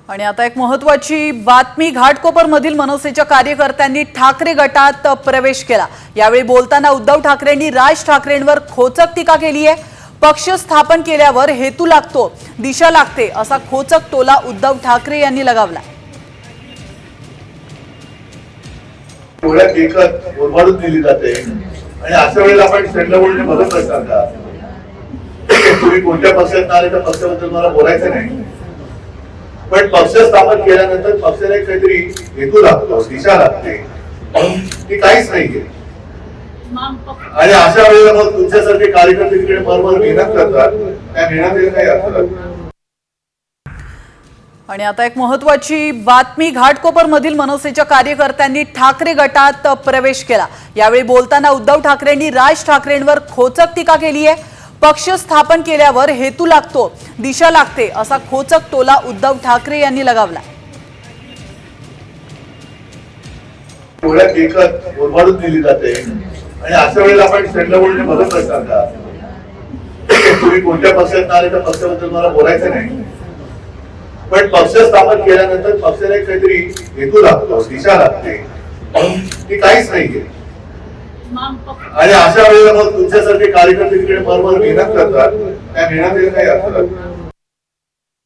आणि आता एक महत्त्वाची बातमी, घाटकोपर मधील मनसेच्या कार्यकर्त्यांनी ठाकरे गटात प्रवेश केला। यावेळी बोलताना उद्धव ठाकरेंनी राज ठाकरेंवर खोचक टीका केली आहे। पक्ष स्थापन केल्यावर हेतू लागतो, दिशा लागते असा खोचक टोला उद्धव ठाकरे यांनी लगावला। डोळ्यात एकच ओरबाडून दिली जाते आणि अशा वेळेला आपण स्टँडअपने मदत करता का? तुम्ही कोणत्या पक्षात आले तर पक्षाबद्दल मला बोलायचं नाही, पण पक्ष स्थापन केल्यानंतर पक्षाला काहीतरी हेतू लागतो, दिशा लागते, ती काहीच नाहीये। आणि अशा वेळेला मग तुमच्यासारखे कार्यकर्ते तिकडे बरोबर मेहनत करतात, त्या मेहनतीला काही अर्थ लागतो। आणि आता एक महत्त्वाची बातमी, घाटकोपर मधील मनसेच्या कार्यकर्त्यांनी ठाकरे गटात प्रवेश केला। यावेळी बोलताना उद्धव ठाकरेंनी राज ठाकरेंवर खोचक टीका केली आहे। पक्ष स्थापन केल्यावर हेतू लागतो, दिशा लागते असा खोचक टोला उद्धव ठाकरे यांनी लगावला। डोळ्यात एकच ओरबाडून दिली जाते आणि अशा वेळेला आपण स्टँडअपने मदत करता का? तुम्ही कोणत्या पक्षात आले तर पक्षाबद्दल मला बोलायचं नाही, पण पक्ष स्थापन केल्यानंतर पक्षाला काहीतरी हेतू लागतो, दिशा लागते, ती काहीच नाहीये। आणि अशा वेळेला मग तुमच्यासारखे कार्यकर्ते तिकडे बरोबर मेहनत करतात, त्या मेहनतीला काही अर्थ लागतो।